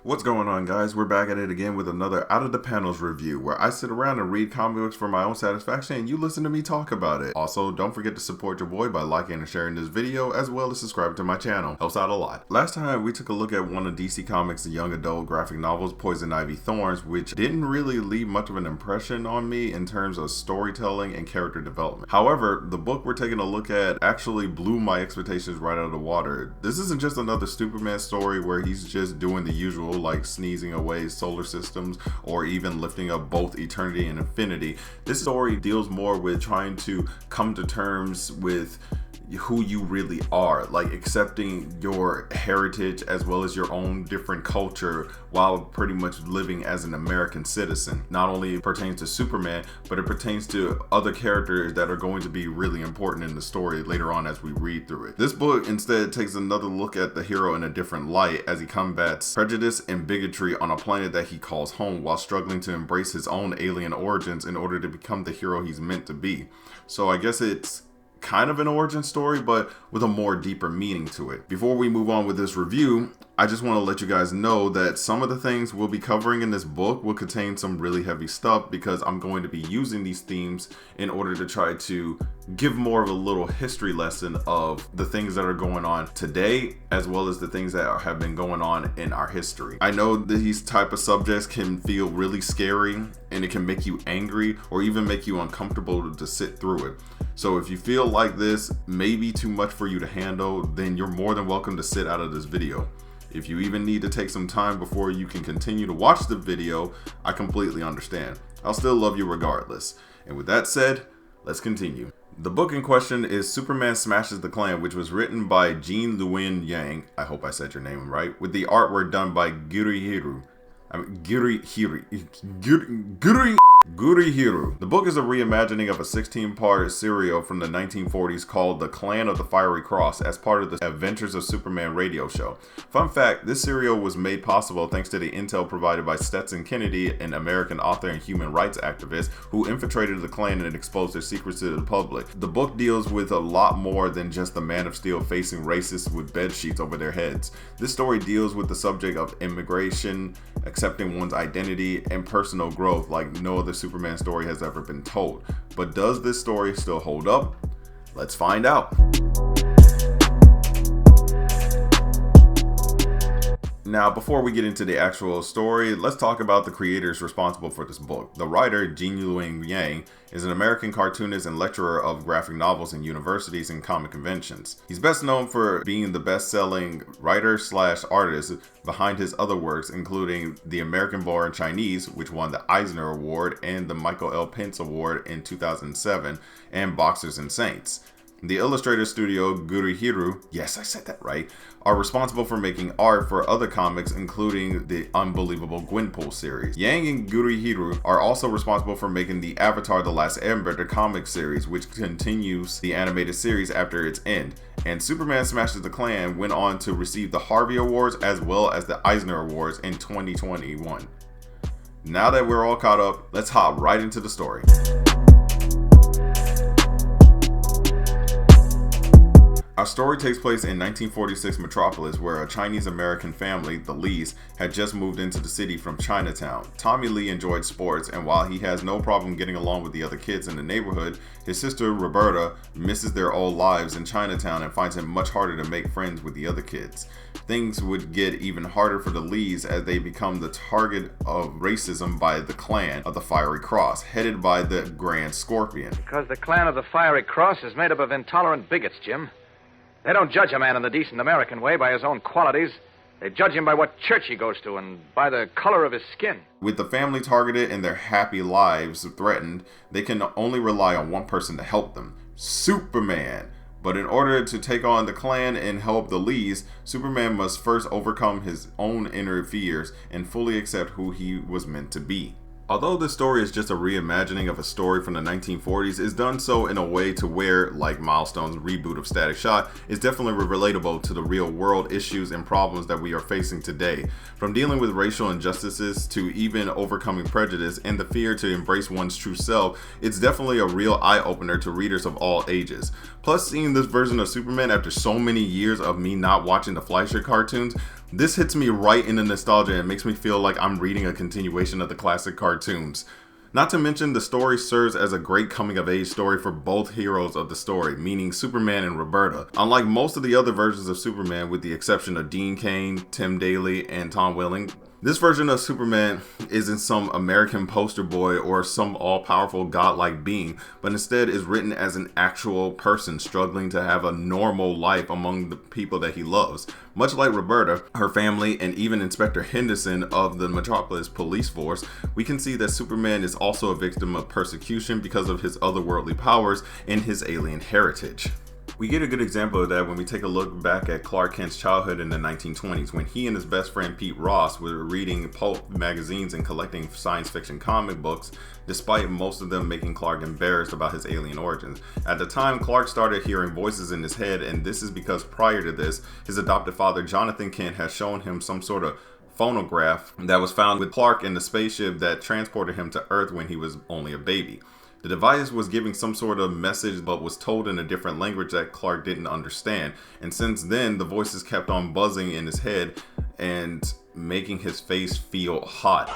What's going on, guys? We're back at it again with another Out of the Panels review, where I sit around and read comic books for my own satisfaction and you listen to me talk about it. Also, don't forget to support your boy by liking and sharing this video, as well as subscribing to my channel. Helps out a lot. Last time we took a look at one of DC Comics' young adult graphic novels, Poison Ivy Thorns, which didn't really leave much of an impression on me in terms of storytelling and character development. However, the book we're taking a look at actually blew my expectations right out of the water. This isn't just another Superman story where he's just doing the usual, like sneezing away solar systems or even lifting up both eternity and infinity. This story deals more with trying to come to terms with who you really are, like accepting your heritage as well as your own different culture while pretty much living as an American citizen. Not only pertains to Superman, but it pertains to other characters that are going to be really important in the story later on as we read through it. This book instead takes another look at the hero in a different light as he combats prejudice and bigotry on a planet that he calls home, while struggling to embrace his own alien origins in order to become the hero he's meant to be. So I guess it's kind of an origin story, but with a more deeper meaning to it. Before we move on with this review, I just want to let you guys know that some of the things we'll be covering in this book will contain some really heavy stuff, because I'm going to be using these themes in order to try to give more of a little history lesson of the things that are going on today, as well as the things that have been going on in our history. I know that these type of subjects can feel really scary, and it can make you angry or even make you uncomfortable to sit through it. So if you feel like this may be too much for you to handle, then you're more than welcome to sit out of this video. If you even need to take some time before you can continue to watch the video, I completely understand. I'll still love you regardless. And with that said, let's continue. The book in question is Superman Smashes the Klan, which was written by Luen Yang, I hope I said your name right, with the artwork done by Gurihiru. The book is a reimagining of a 16-part serial from the 1940s called The Clan of the Fiery Kross as part of the Adventures of Superman radio show. Fun fact, this serial was made possible thanks to the intel provided by Stetson Kennedy, an American author and human rights activist who infiltrated the Klan and exposed their secrets to the public. The book deals with a lot more than just the Man of Steel facing racists with bed sheets over their heads. This story deals with the subject of immigration, accepting one's identity, and personal growth like no other Superman story has ever been told. But does this story still hold up? Let's find out. Now, before we get into the actual story, let's talk about the creators responsible for this book. The writer, Luen Yang, is an American cartoonist and lecturer of graphic novels in universities and comic conventions. He's best known for being the best-selling writer/artist behind his other works, including The American-Born Chinese, which won the Eisner Award and the Michael L. Pence Award in 2007, and Boxers and Saints. The illustrator studio Gurihiru, yes, I said that right, are responsible for making art for other comics, including the unbelievable Gwenpool series. Yang and Gurihiru are also responsible for making the Avatar: The Last Airbender comic series, which continues the animated series after its end. And Superman Smashes the Klan went on to receive the Harvey Awards as well as the Eisner Awards in 2021. Now that we're all caught up, let's hop right into the story. Our story takes place in 1946 Metropolis, where a Chinese-American family, the Lees, had just moved into the city from Chinatown. Tommy Lee enjoyed sports, and while he has no problem getting along with the other kids in the neighborhood, his sister Roberta misses their old lives in Chinatown and finds it much harder to make friends with the other kids. Things would get even harder for the Lees as they become the target of racism by the Clan of the Fiery Kross, headed by the Grand Scorpion. Because the Clan of the Fiery Kross is made up of intolerant bigots, Jim. They don't judge a man in the decent American way by his own qualities. They judge him by what church he goes to and by the color of his skin. With the family targeted and their happy lives threatened, they can only rely on one person to help them: Superman. But in order to take on the Klan and help the Lees, Superman must first overcome his own inner fears and fully accept who he was meant to be. Although this story is just a reimagining of a story from the 1940s, it's done so in a way to where, like Milestone's reboot of Static Shock, is definitely relatable to the real world issues and problems that we are facing today. From dealing with racial injustices to even overcoming prejudice and the fear to embrace one's true self, it's definitely a real eye-opener to readers of all ages. Plus, seeing this version of Superman after so many years of me not watching the Fleischer cartoons, this hits me right in the nostalgia and makes me feel like I'm reading a continuation of the classic cartoons. Not to mention, the story serves as a great coming-of-age story for both heroes of the story, meaning Superman and Roberta. Unlike most of the other versions of Superman, with the exception of Dean Cain, Tim Daly, and Tom Welling, this version of Superman isn't some American poster boy or some all-powerful godlike being, but instead is written as an actual person struggling to have a normal life among the people that he loves. Much like Roberta, her family, and even Inspector Henderson of the Metropolis police force, we can see that Superman is also a victim of persecution because of his otherworldly powers and his alien heritage. We get a good example of that when we take a look back at Clark Kent's childhood in the 1920s, when he and his best friend Pete Ross were reading pulp magazines and collecting science fiction comic books, despite most of them making Clark embarrassed about his alien origins. At the time, Clark started hearing voices in his head, and this is because prior to this, his adopted father Jonathan Kent had shown him some sort of phonograph that was found with Clark in the spaceship that transported him to Earth when he was only a baby. The device was giving some sort of message but was told in a different language that Clark didn't understand, and since then the voices kept on buzzing in his head and making his face feel hot.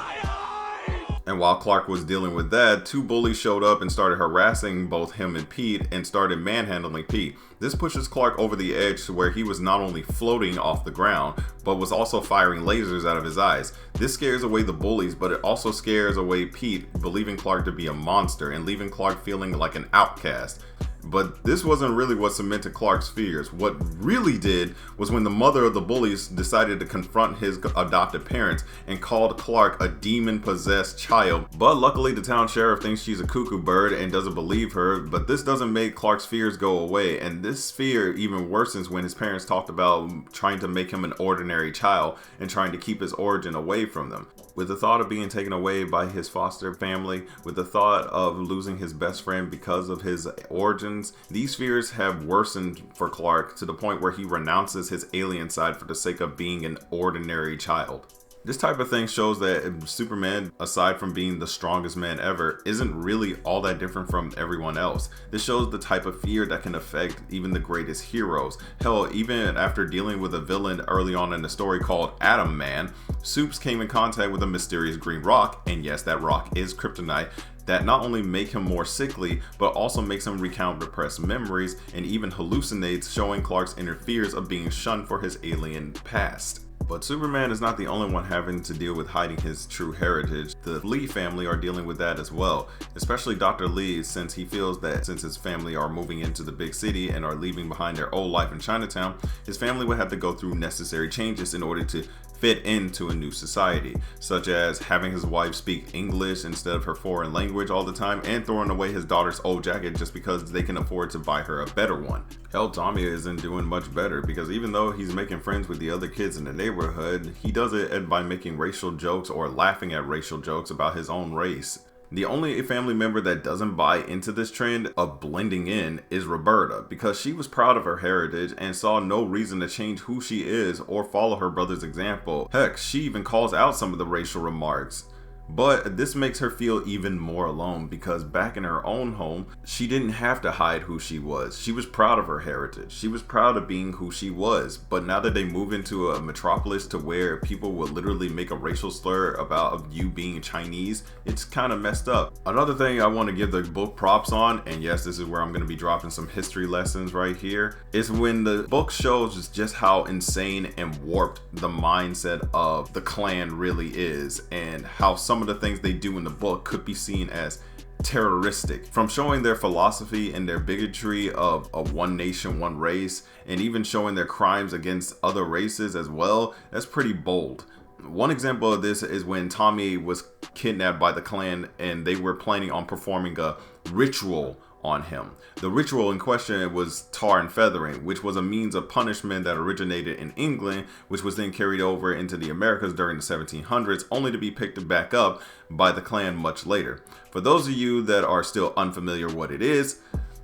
And while Clark was dealing with that, two bullies showed up and started harassing both him and Pete and started manhandling Pete. This pushes Clark over the edge to where he was not only floating off the ground, but was also firing lasers out of his eyes. This scares away the bullies, but it also scares away Pete, believing Clark to be a monster and leaving Clark feeling like an outcast. But this wasn't really what cemented Clark's fears. What really did was when the mother of the bullies decided to confront his adopted parents and called Clark a demon-possessed child. But luckily the town sheriff thinks she's a cuckoo bird and doesn't believe her, but this doesn't make Clark's fears go away, and this fear even worsens when his parents talked about trying to make him an ordinary child and trying to keep his origin away from them. With the thought of being taken away by his foster family, with the thought of losing his best friend because of his origins, these fears have worsened for Clark to the point where he renounces his alien side for the sake of being an ordinary child. This type of thing shows that Superman, aside from being the strongest man ever, isn't really all that different from everyone else. This shows the type of fear that can affect even the greatest heroes. Hell, even after dealing with a villain early on in the story called Atom Man, Supes came in contact with a mysterious green rock, and yes, that rock is kryptonite, that not only make him more sickly, but also makes him recount repressed memories and even hallucinates, showing Clark's inner fears of being shunned for his alien past. But Superman is not the only one having to deal with hiding his true heritage. The Lee family are dealing with that as well, especially Dr. Lee, since he feels that since his family are moving into the big city and are leaving behind their old life in Chinatown, his family would have to go through necessary changes in order to fit into a new society, such as having his wife speak English instead of her foreign language all the time and throwing away his daughter's old jacket just because they can afford to buy her a better one. Hell, Tommy isn't doing much better because even though he's making friends with the other kids in the neighborhood, he does it by making racial jokes or laughing at racial jokes about his own race. The only family member that doesn't buy into this trend of blending in is Roberta, because she was proud of her heritage and saw no reason to change who she is or follow her brother's example. Heck, she even calls out some of the racial remarks. But this makes her feel even more alone because back in her own home, she didn't have to hide who she was. She was proud of her heritage. She was proud of being who she was. But now that they move into a metropolis to where people will literally make a racial slur about you being Chinese, it's kind of messed up. Another thing I want to give the book props on, and yes, this is where I'm going to be dropping some history lessons right here, is when the book shows just how insane and warped the mindset of the Klan really is, and how some of the things they do in the book could be seen as terroristic, from showing their philosophy and their bigotry of a one nation, one race, and even showing their crimes against other races as well. That's pretty bold. One example of this is when Tommy was kidnapped by the Klan and they were planning on performing a ritual on him. The ritual in question was tar and feathering, which was a means of punishment that originated in England, which was then carried over into the Americas during the 1700s, only to be picked back up by the Klan much later. For those of you that are still unfamiliar what it is,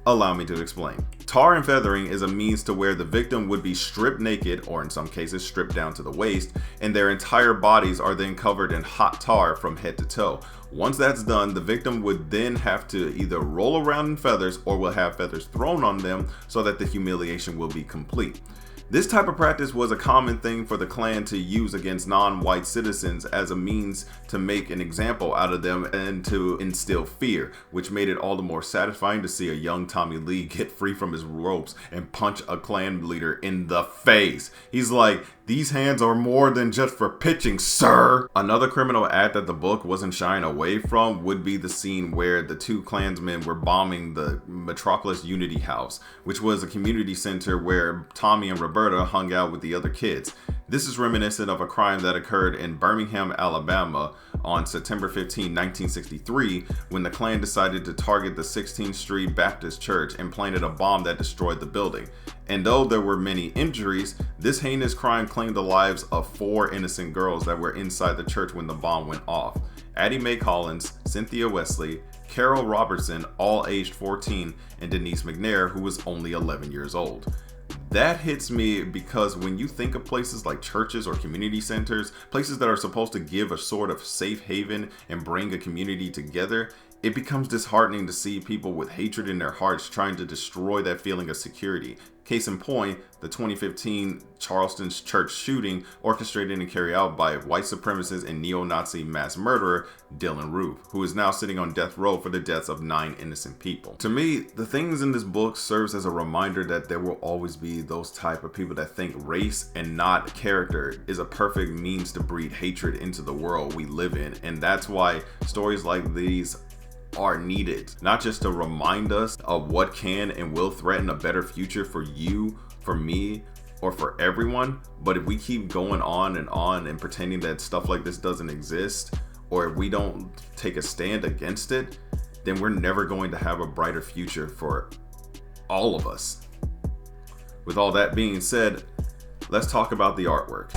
allow me to explain. Tar and feathering is a means to where the victim would be stripped naked, or in some cases stripped down to the waist, and their entire bodies are then covered in hot tar from head to toe. Once that's done, the victim would then have to either roll around in feathers or will have feathers thrown on them so that the humiliation will be complete. This type of practice was a common thing for the Klan to use against non-white citizens as a means to make an example out of them and to instill fear, which made it all the more satisfying to see a young Tommy Lee get free from his ropes and punch a Klan leader in the face. He's like, "These hands are more than just for pitching, sir." Another criminal act that the book wasn't shying away from would be the scene where the two Klansmen were bombing the Metropolis Unity House, which was a community center where Tommy and Roberta hung out with the other kids. This is reminiscent of a crime that occurred in Birmingham, Alabama on September 15, 1963, when the Klan decided to target the 16th Street Baptist Church and planted a bomb that destroyed the building. And though there were many injuries, this heinous crime claimed the lives of 4 innocent girls that were inside the church when the bomb went off. Addie Mae Collins, Cynthia Wesley, Carol Robertson, all aged 14, and Denise McNair, who was only 11 years old. That hits me because when you think of places like churches or community centers, places that are supposed to give a sort of safe haven and bring a community together, it becomes disheartening to see people with hatred in their hearts trying to destroy that feeling of security. Case in point, the 2015 Charleston church shooting orchestrated and carried out by white supremacist and neo-Nazi mass murderer Dylann Roof, who is now sitting on death row for the deaths of 9 innocent people. To me, the things in this book serves as a reminder that there will always be those type of people that think race and not character is a perfect means to breed hatred into the world we live in, and that's why stories like these are needed, not just to remind us of what can and will threaten a better future for you, for me, or for everyone, but if we keep going on and pretending that stuff like this doesn't exist, or if we don't take a stand against it, then we're never going to have a brighter future for all of us. With all that being said, let's talk about the artwork.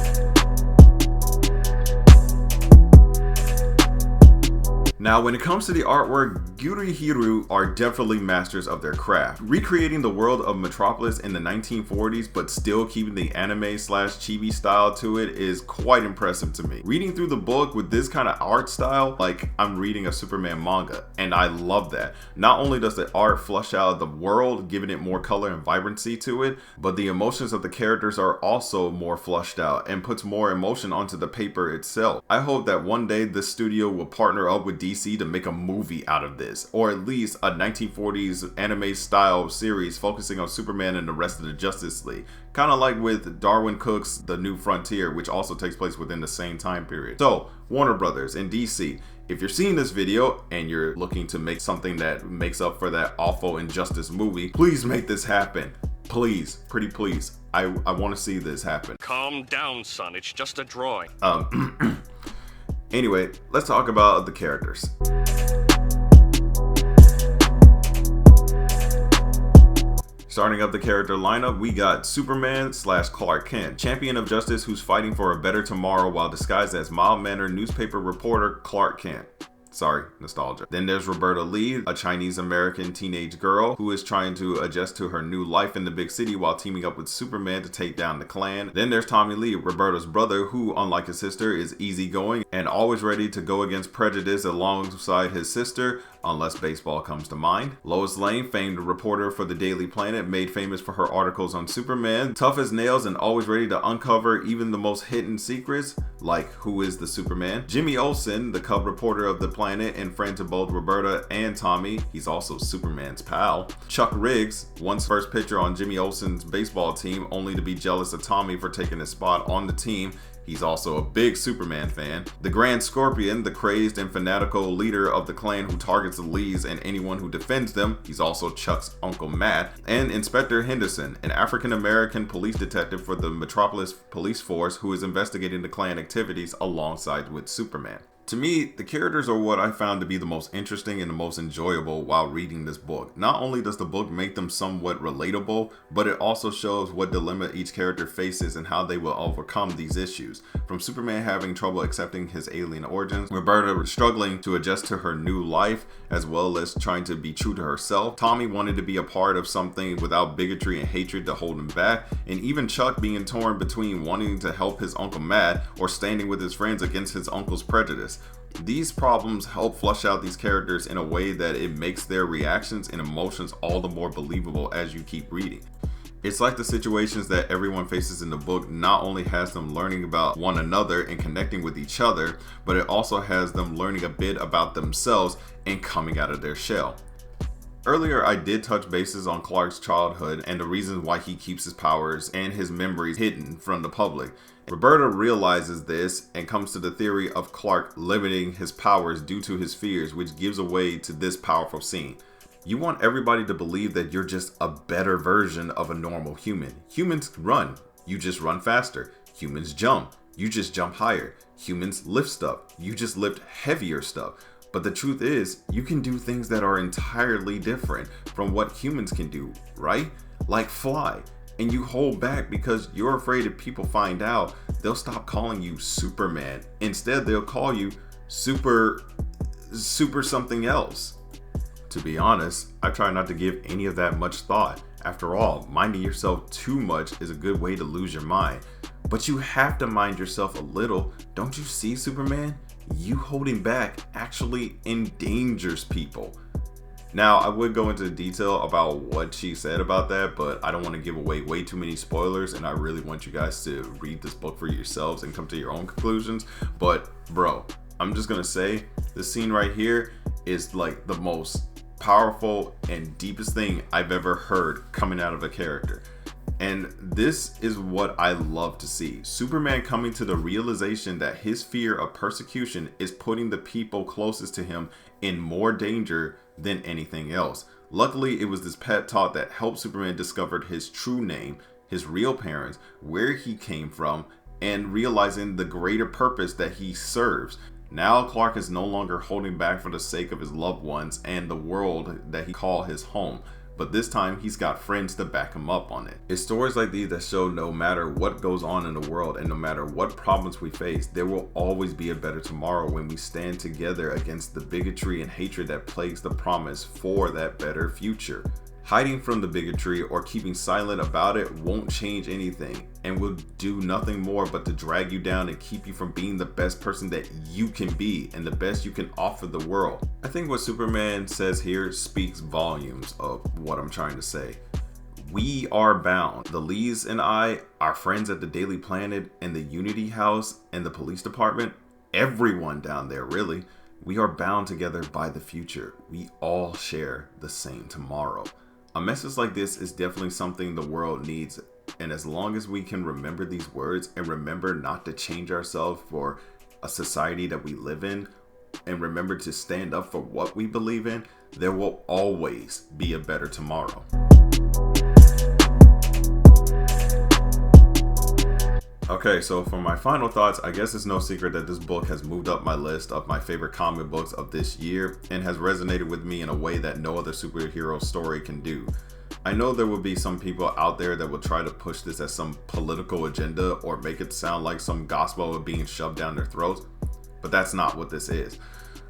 Now, when it comes to the artwork, Gurihiru are definitely masters of their craft. Recreating the world of Metropolis in the 1940s, but still keeping the anime/chibi style to it is quite impressive to me. Reading through the book with this kind of art style, like I'm reading a Superman manga, and I love that. Not only does the art flush out the world, giving it more color and vibrancy to it, but the emotions of the characters are also more flushed out and puts more emotion onto the paper itself. I hope that one day the studio will partner up with DC to make a movie out of this, or at least a 1940s anime style series focusing on Superman and the rest of the Justice League, kind of like with Darwin Cook's The New Frontier, which also takes place within the same time period. So Warner Brothers and DC, if you're seeing this video and you're looking to make something that makes up for that awful Injustice movie, please make this happen. Please, pretty please. I want to see this happen. Calm down, son. It's just a drawing. Anyway, let's talk about the characters. Starting up the character lineup, we got Superman/Clark Kent, champion of justice who's fighting for a better tomorrow while disguised as mild-mannered newspaper reporter Clark Kent. Sorry, nostalgia. Then there's Roberta Lee, a Chinese-American teenage girl who is trying to adjust to her new life in the big city while teaming up with Superman to take down the Klan. Then there's Tommy Lee, Roberta's brother, who, unlike his sister, is easygoing and always ready to go against prejudice alongside his sister, unless baseball comes to mind. Lois Lane, famed reporter for the Daily Planet, made famous for her articles on Superman, tough as nails and always ready to uncover even the most hidden secrets, like who is the Superman. Jimmy Olsen, the cub reporter of the Planet and friend to both Roberta and Tommy, he's also Superman's pal. Chuck Riggs, once first pitcher on Jimmy Olsen's baseball team, only to be jealous of Tommy for taking his spot on the team. He's also a big Superman fan. The Grand Scorpion, the crazed and fanatical leader of the Klan who targets the Lees and anyone who defends them. He's also Chuck's Uncle Matt. And Inspector Henderson, an African-American police detective for the Metropolis Police Force who is investigating the Klan activities alongside with Superman. To me, the characters are what I found to be the most interesting and the most enjoyable while reading this book. Not only does the book make them somewhat relatable, but it also shows what dilemma each character faces and how they will overcome these issues. From Superman having trouble accepting his alien origins, Roberta struggling to adjust to her new life, as well as trying to be true to herself, Tommy wanted to be a part of something without bigotry and hatred to hold him back, and even Chuck being torn between wanting to help his uncle Matt or standing with his friends against his uncle's prejudice. These problems help flush out these characters in a way that it makes their reactions and emotions all the more believable as you keep reading. It's like the situations that everyone faces in the book not only has them learning about one another and connecting with each other, but it also has them learning a bit about themselves and coming out of their shell. Earlier, I did touch bases on Clark's childhood and the reasons why he keeps his powers and his memories hidden from the public. Roberta realizes this and comes to the theory of Clark limiting his powers due to his fears, which gives away to this powerful scene. You want everybody to believe that you're just a better version of a normal human. Humans run, you just run faster. Humans jump, you just jump higher. Humans lift stuff, you just lift heavier stuff. But the truth is, you can do things that are entirely different from what humans can do, right? Like fly. And you hold back because you're afraid if people find out, they'll stop calling you Superman. Instead, they'll call you super something else. To be honest, I try not to give any of that much thought. After all, minding yourself too much is a good way to lose your mind. But you have to mind yourself a little. Don't you see, Superman? You holding back actually endangers people. Now, I would go into detail about what she said about that, but I don't want to give away way too many spoilers, and I really want you guys to read this book for yourselves and come to your own conclusions. But bro, I'm just gonna say this scene right here is like the most powerful and deepest thing I've ever heard coming out of a character. And this is what I love to see. Superman coming to the realization that his fear of persecution is putting the people closest to him in more danger than anything else. Luckily, it was this pep talk that helped Superman discover his true name, his real parents, where he came from, and realizing the greater purpose that he serves. Now Clark is no longer holding back for the sake of his loved ones and the world that he calls his home. But this time he's got friends to back him up on it. It's stories like these that show no matter what goes on in the world and no matter what problems we face, there will always be a better tomorrow when we stand together against the bigotry and hatred that plagues the promise for that better future. Hiding from the bigotry or keeping silent about it won't change anything and will do nothing more but to drag you down and keep you from being the best person that you can be and the best you can offer the world. I think what Superman says here speaks volumes of what I'm trying to say. We are bound. The Lees and I, our friends at the Daily Planet and the Unity House and the police department, everyone down there really, we are bound together by the future. We all share the same tomorrow. A message like this is definitely something the world needs, and as long as we can remember these words and remember not to change ourselves for a society that we live in, and remember to stand up for what we believe in, there will always be a better tomorrow. Okay, so for my final thoughts, I guess it's no secret that this book has moved up my list of my favorite comic books of this year and has resonated with me in a way that no other superhero story can do. I know there will be some people out there that will try to push this as some political agenda or make it sound like some gospel of being shoved down their throats, but that's not what this is.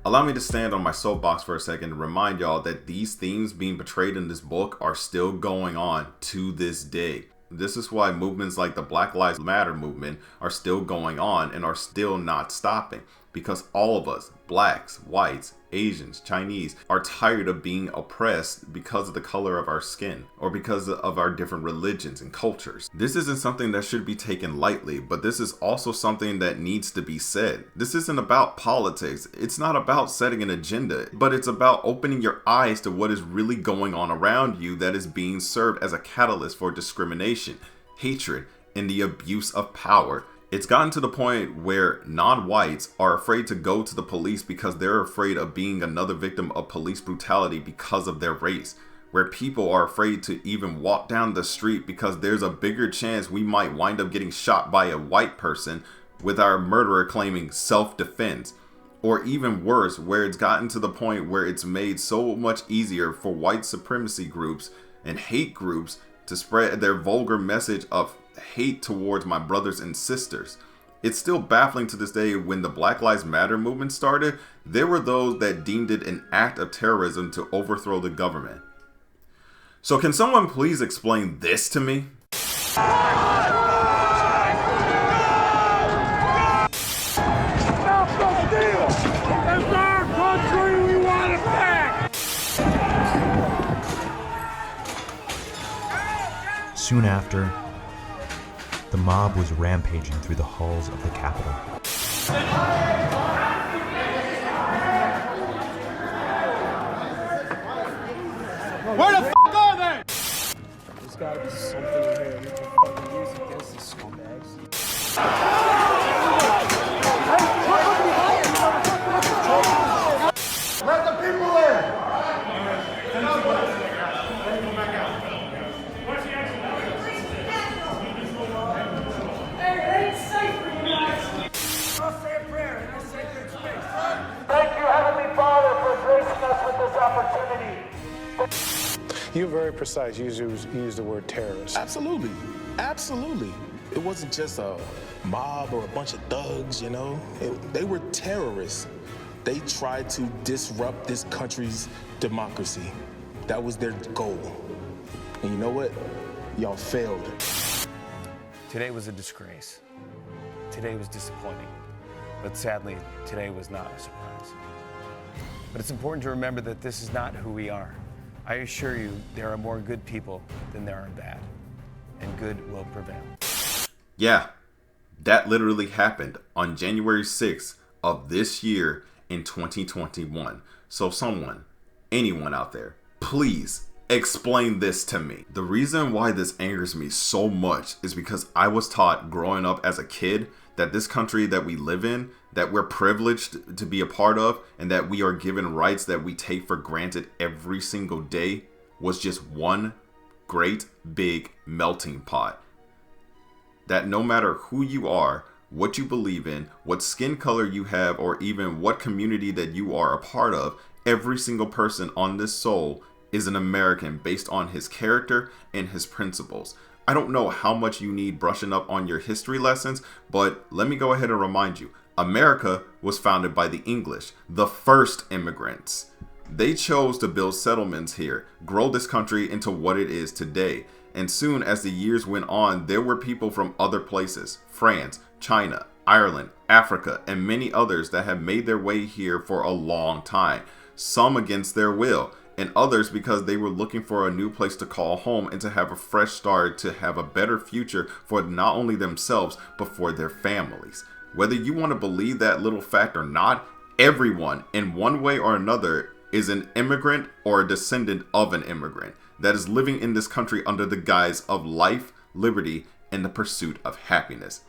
Allow me to stand on my soapbox for a second and remind y'all that these themes being portrayed in this book are still going on to this day. This is why movements like the Black Lives Matter movement are still going on and are still not stopping, because all of us, blacks, whites, Asians, Chinese, are tired of being oppressed because of the color of our skin or because of our different religions and cultures. This isn't something that should be taken lightly, but this is also something that needs to be said. This isn't about politics. It's not about setting an agenda, but it's about opening your eyes to what is really going on around you that is being served as a catalyst for discrimination, hatred, and the abuse of power. It's gotten to the point where non-whites are afraid to go to the police because they're afraid of being another victim of police brutality because of their race. Where people are afraid to even walk down the street because there's a bigger chance we might wind up getting shot by a white person with our murderer claiming self-defense. Or even worse, where it's gotten to the point where it's made so much easier for white supremacy groups and hate groups to spread their vulgar message of hate towards my brothers and sisters. It's still baffling to this day. When the Black Lives Matter movement started, there were those that deemed it an act of terrorism to overthrow the government. So can someone please explain this to me? Soon after, the mob was rampaging through the halls of the Capitol. Where the f*** are they? There's gotta be something in here we can fucking use against these scumbags. Let the people in! Thank you, Heavenly Father, for gracing us with this opportunity. You're very precise. You used the word terrorist. Absolutely. Absolutely. It wasn't just a mob or a bunch of thugs, you know. They were terrorists. They tried to disrupt this country's democracy. That was their goal. And you know what? Y'all failed. Today was a disgrace. Today was disappointing. But sadly, today was not a surprise. But it's important to remember that this is not who we are. I assure you, there are more good people than there are bad. And good will prevail. Yeah, that literally happened on January 6th of this year in 2021. So someone, anyone out there, please explain this to me. The reason why this angers me so much is because I was taught growing up as a kid that this country that we live in, that we're privileged to be a part of, and that we are given rights that we take for granted every single day, was just one great big melting pot. That no matter who you are, what you believe in, what skin color you have, or even what community that you are a part of, every single person on this soul is an American based on his character and his principles. I don't know how much you need brushing up on your history lessons, but let me go ahead and remind you, America was founded by the English, the first immigrants. They chose to build settlements here, grow this country into what it is today. And soon as the years went on, there were people from other places, France, China, Ireland, Africa, and many others that have made their way here for a long time. Some against their will, and others because they were looking for a new place to call home and to have a fresh start, to have a better future for not only themselves, but for their families. Whether you want to believe that little fact or not, everyone in one way or another is an immigrant or a descendant of an immigrant that is living in this country under the guise of life, liberty, and the pursuit of happiness.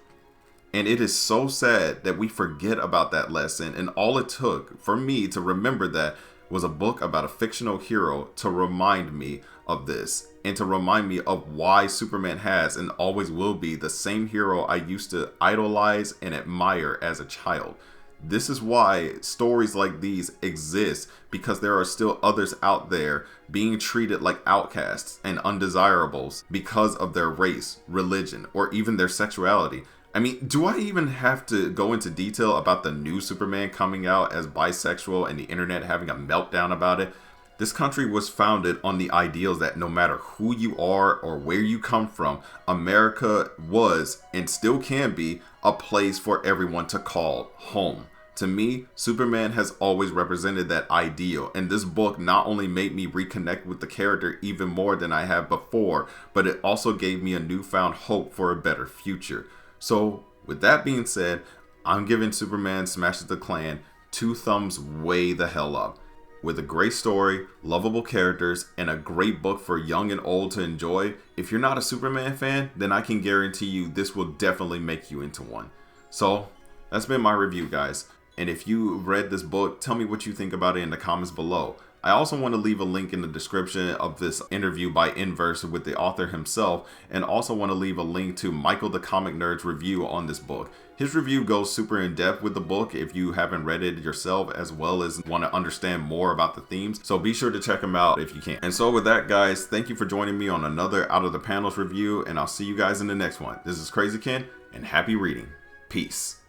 And it is so sad that we forget about that lesson, and all it took for me to remember that was a book about a fictional hero to remind me of this, and to remind me of why Superman has and always will be the same hero I used to idolize and admire as a child. This is why stories like these exist, because there are still others out there being treated like outcasts and undesirables because of their race, religion, or even their sexuality. I mean, do I even have to go into detail about the new Superman coming out as bisexual and the internet having a meltdown about it? This country was founded on the ideals that no matter who you are or where you come from, America was and still can be a place for everyone to call home. To me, Superman has always represented that ideal, and this book not only made me reconnect with the character even more than I have before, but it also gave me a newfound hope for a better future. So, with that being said, I'm giving Superman Smashes the Klan 2 thumbs way the hell up. With a great story, lovable characters, and a great book for young and old to enjoy, if you're not a Superman fan, then I can guarantee you this will definitely make you into one. So, that's been my review, guys. And if you read this book, tell me what you think about it in the comments below. I also want to leave a link in the description of this interview by Inverse with the author himself, and also want to leave a link to Michael the Comic Nerd's review on this book. His review goes super in depth with the book if you haven't read it yourself, as well as want to understand more about the themes. So be sure to check him out if you can. And so with that, guys, thank you for joining me on another Out of the Panels review, and I'll see you guys in the next one. This is Crazy Ken, and happy reading. Peace.